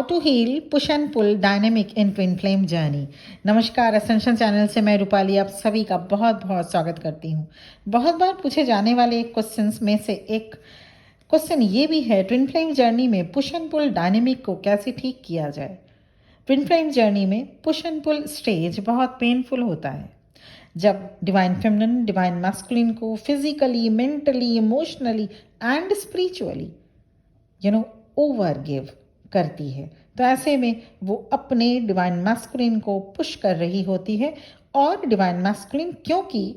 To heal push and pull dynamic in twin flame journey. नमस्कार, ascension channel से मैं रूपाली आप सभी का बहुत बहुत स्वागत करती हूँ। बहुत बार पूछे जाने वाले क्वेश्चंस में से एक क्वेश्चन ये भी है, ट्विन फ्लेम जर्नी में पुश एंड पुल डायनेमिक को कैसे ठीक किया जाए। ट्विन फ्लेम जर्नी में पुश एंड पुल स्टेज बहुत पेनफुल होता है, जब डिवाइन फेमिनिन डिवाइन मैस्कुलिन को physically, mentally, emotionally and spiritually over give करती है। तो ऐसे में वो अपने डिवाइन मैस्कुलिन को पुश कर रही होती है, और डिवाइन मैस्कुलिन, क्योंकि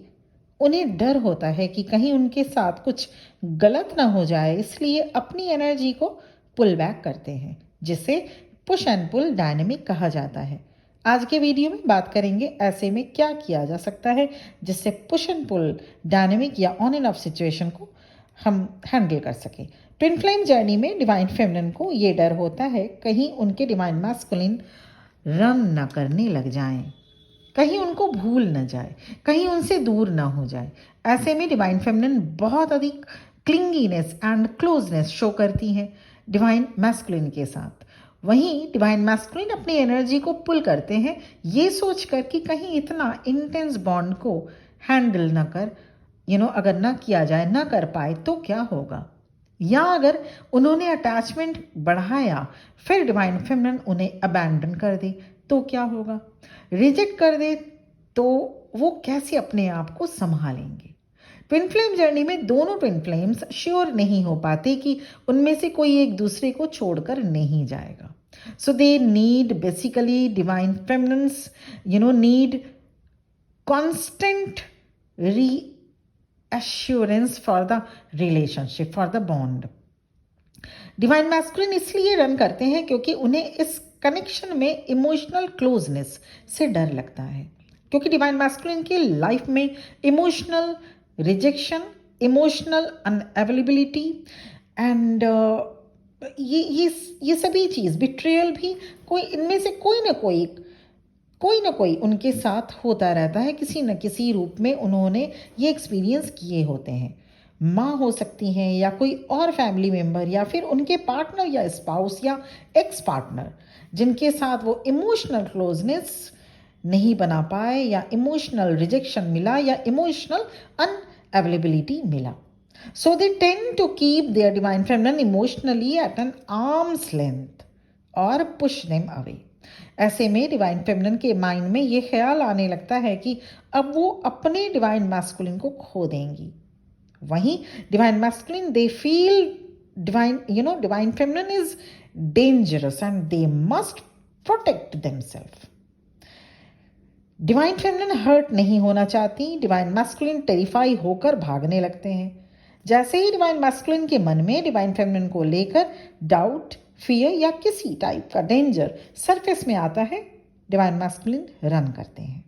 उन्हें डर होता है कि कहीं उनके साथ कुछ गलत ना हो जाए, इसलिए अपनी एनर्जी को पुल बैक करते हैं, जिसे पुश एंड पुल डायनेमिक कहा जाता है। आज के वीडियो में बात करेंगे ऐसे में क्या किया जा सकता है जिससे पुश एंड पुल डायनेमिक या ऑन एंड ऑफ सिचुएशन को हम हैंडल कर सके। ट्विन फ्लेम जर्नी में डिवाइन फेमिनिन को ये डर होता है कहीं उनके डिवाइन मैस्कुलिन रन ना करने लग जाएं, कहीं उनको भूल न जाए, कहीं उनसे दूर ना हो जाए। ऐसे में डिवाइन फेमिनिन बहुत अधिक क्लिंगीनेस एंड क्लोजनेस शो करती हैं डिवाइन मैस्कुलिन के साथ। वहीं डिवाइन मैस्कुलिन अपनी एनर्जी को पुल करते हैं, ये सोचकर कि कहीं इतना इंटेंस बॉन्ड को हैंडल ना कर अगर ना किया जाए, ना कर पाए तो क्या होगा, या अगर उन्होंने अटैचमेंट बढ़ाया फिर डिवाइन फेमिनिन उन्हें अबैंडन कर दे तो क्या होगा, रिजेक्ट कर दे तो वो कैसे अपने आप को संभालेंगे। ट्विन फ्लेम जर्नी में दोनों ट्विन फ्लेम्स श्योर नहीं हो पाते कि उनमें से कोई एक दूसरे को छोड़कर नहीं जाएगा। So they need basically divine feminines need constant assurance for the relationship, for the bond. Divine masculine इसलिए रन करते हैं क्योंकि उन्हें इस कनेक्शन में इमोशनल क्लोजनेस से डर लगता है, क्योंकि डिवाइन मैस्कुलिन की लाइफ में emotional rejection, emotional unavailability and ये सभी चीज़, बिट्रेयल भी, कोई इनमें से कोई ना कोई उनके साथ होता रहता है, किसी न किसी रूप में उन्होंने ये एक्सपीरियंस किए होते हैं। माँ हो सकती हैं, या कोई और फैमिली मेम्बर, या फिर उनके पार्टनर या स्पाउस या एक्स पार्टनर, जिनके साथ वो इमोशनल क्लोजनेस नहीं बना पाए, या इमोशनल रिजेक्शन मिला, या इमोशनल अनअवेलेबिलिटी मिला। So they tend to keep their divine feminine emotionally at an arms length और पुश देम अवे। ऐसे में डिवाइन फेमिनिन के माइंड में ये ख्याल आने लगता है कि अब वो अपने डिवाइन मैस्कुलिन को खो देंगी। वहीं divine masculine, they feel divine feminine is dangerous and they must protect themselves. Divine feminine hurt नहीं होना चाहती, डिवाइन मैस्कुलिन टेरिफाई होकर भागने लगते हैं। जैसे ही डिवाइन मैस्कुलिन के मन में डिवाइन फेमिनिन को लेकर डाउट, फियर या किसी टाइप का डेंजर सरफेस में आता है, डिवाइन मैस्कुलिन रन करते हैं।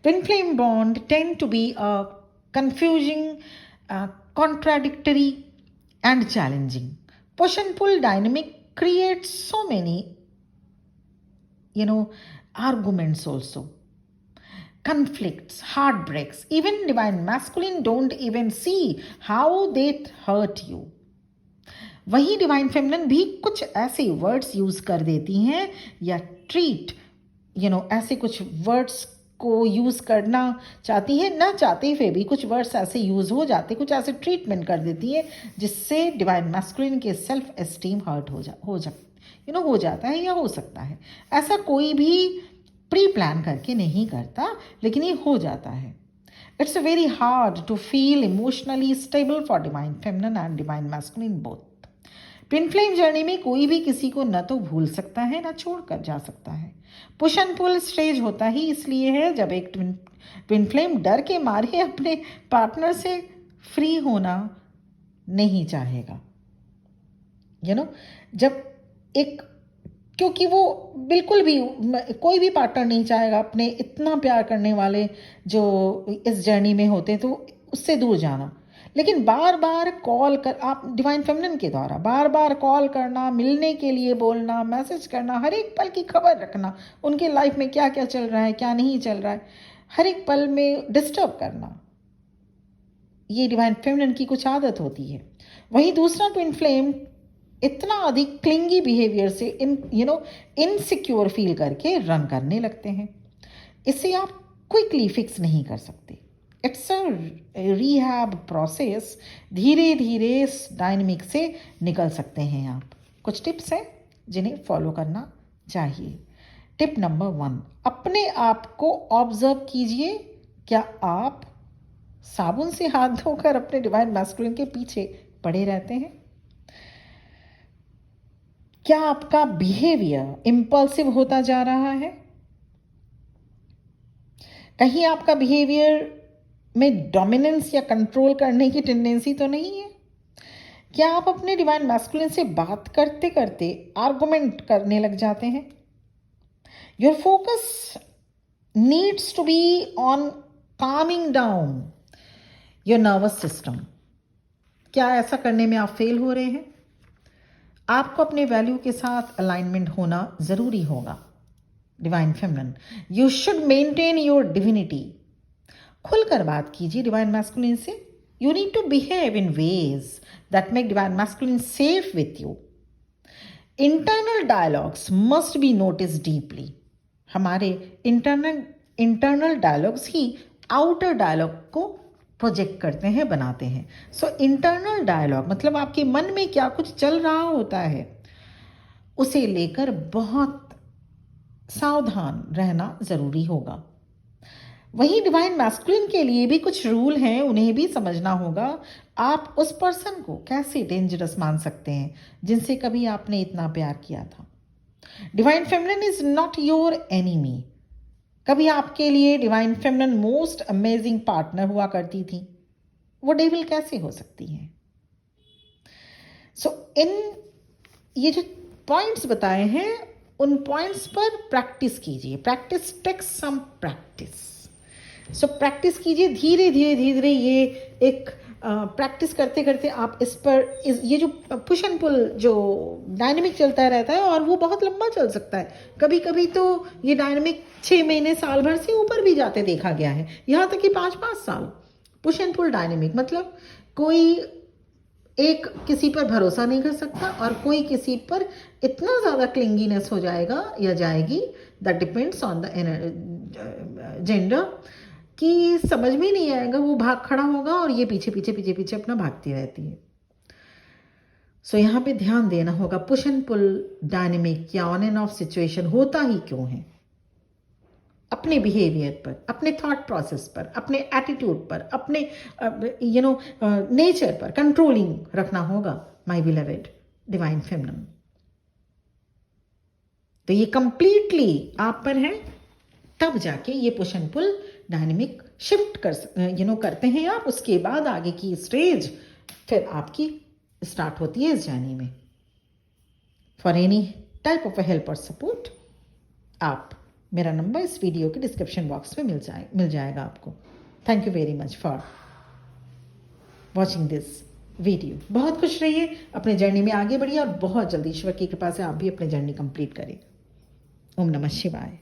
Twin flame bond tend to be a confusing, contradictory and challenging. Push and pull dynamic creates so many arguments also, conflicts, heartbreaks. Even divine masculine don't even see how they hurt you. वही divine feminine भी कुछ ऐसे words use कर देती हैं, या treat ऐसे कुछ वर्ड्स को यूज करना चाहती है, ना चाहते हुए भी कुछ वर्ड्स ऐसे यूज हो जाते, कुछ ऐसे ट्रीटमेंट कर देती है जिससे डिवाइन मैस्कुलिन के सेल्फ एस्टीम हर्ट हो जाता है, या हो सकता है। ऐसा कोई भी प्री प्लान करके नहीं करता, लेकिन ये हो जाता है। It's very hard to feel emotionally stable for divine feminine and divine masculine both. Twin flame journey में कोई भी किसी को न तो भूल सकता है, न छोड़कर जा सकता है। पुश एंड पुल स्टेज होता ही इसलिए है जब एक ट्विन फ्लेम डर के मारे अपने पार्टनर से फ्री होना नहीं चाहेगा। जब एक, क्योंकि वो बिल्कुल भी, कोई भी पार्टनर नहीं चाहेगा अपने इतना प्यार करने वाले जो इस जर्नी में होते तो उससे दूर जाना। लेकिन बार बार कॉल कर, आप डिवाइन फेमिनिन के द्वारा बार बार कॉल करना, मिलने के लिए बोलना, मैसेज करना, हर एक पल की खबर रखना, उनके लाइफ में क्या क्या चल रहा है, क्या नहीं चल रहा है, हर एक पल में डिस्टर्ब करना, ये डिवाइन फेमिनिन की कुछ आदत होती है। वहीं दूसरा ट्विन फ्लेम इतना अधिक क्लिंगी बिहेवियर से इनसिक्योर फील करके रन करने लगते हैं। इसे आप क्विकली फिक्स नहीं कर सकते। It's a rehab process. धीरे धीरे इस डायनेमिक से निकल सकते हैं आप। कुछ टिप्स हैं जिन्हें फॉलो करना चाहिए। टिप नंबर 1, अपने आप को ऑब्जर्व कीजिए। क्या आप साबुन से हाथ धोकर अपने डिवाइन मैस्कुलिन के पीछे पड़े रहते हैं? क्या आपका बिहेवियर इम्पल्सिव होता जा रहा है? कहीं आपका बिहेवियर में डोमिनेंस या कंट्रोल करने की टेंडेंसी तो नहीं है? क्या आप अपने डिवाइन मैस्कुलिन से बात करते करते आर्गुमेंट करने लग जाते हैं? Your focus needs to be on calming down your nervous system. क्या ऐसा करने में आप फेल हो रहे हैं? आपको अपने वैल्यू के साथ अलाइनमेंट होना जरूरी होगा। Divine feminine, you should maintain your divinity. खुलकर बात कीजिए डिवाइन मैस्कुलिन से। You need to behave in ways that make divine masculine safe with you. Internal dialogues must be notice deeply. हमारे इंटरनल डायलॉग्स ही outer dialogue को project करते हैं, बनाते हैं। सो इंटरनल डायलॉग मतलब आपके मन में क्या कुछ चल रहा होता है, उसे लेकर बहुत सावधान रहना ज़रूरी होगा। वहीं डिवाइन मैस्कुलिन के लिए भी कुछ रूल हैं, उन्हें भी समझना होगा। आप उस पर्सन को कैसे डेंजरस मान सकते हैं जिनसे कभी आपने इतना प्यार किया था। Divine feminine is not your enemy. कभी आपके लिए divine feminine most amazing partner हुआ करती थी, वो डेविल कैसे हो सकती है? सो इन ये जो पॉइंट्स बताए हैं, उन पॉइंट्स पर प्रैक्टिस कीजिए। Practice takes some practice. So practice कीजिए धीरे धीरे धीरे धीरे। ये एक प्रैक्टिस करते करते आप ये जो पुश एंड पुल जो डायनेमिक चलता रहता है, और वो बहुत लंबा चल सकता है। कभी कभी तो ये डायनेमिक 6 महीने साल भर से ऊपर भी जाते देखा गया है, यहाँ तक कि 5-5 साल। पुश एंड पुल डायनेमिक मतलब कोई एक किसी पर भरोसा नहीं कर सकता और कोई किसी पर इतना ज़्यादा क्लिंगीनेस हो जाएगा या जाएगी, that depends on the gender, कि समझ में नहीं आएगा। वो भाग खड़ा होगा और ये पीछे पीछे पीछे पीछे अपना भागती रहती है। सो यहाँ पे ध्यान देना होगा, पुश एंड पुल डायनेमिक या ऑन एंड ऑफ सिचुएशन होता ही क्यों है। अपने बिहेवियर पर, अपने थॉट प्रोसेस पर, अपने एटीट्यूड पर, अपने नेचर पर कंट्रोलिंग रखना होगा माय बिलवेड डिवाइन फेमिनिन। तो ये कंप्लीटली आप पर है, तब जाके ये push and pull dynamic shift करते हैं आप। उसके बाद आगे की स्टेज फिर आपकी स्टार्ट होती है इस जर्नी में। For any type of help और सपोर्ट, आप मेरा नंबर इस वीडियो के डिस्क्रिप्शन बॉक्स में मिल जाएगा आपको। Thank you very much for watching this video. बहुत खुश रहिए, अपने जर्नी में आगे बढ़िए और बहुत जल्दी ईश्वर की कृपा से आप भी अपनी जर्नी कंप्लीट करें। ओम नमः शिवाय।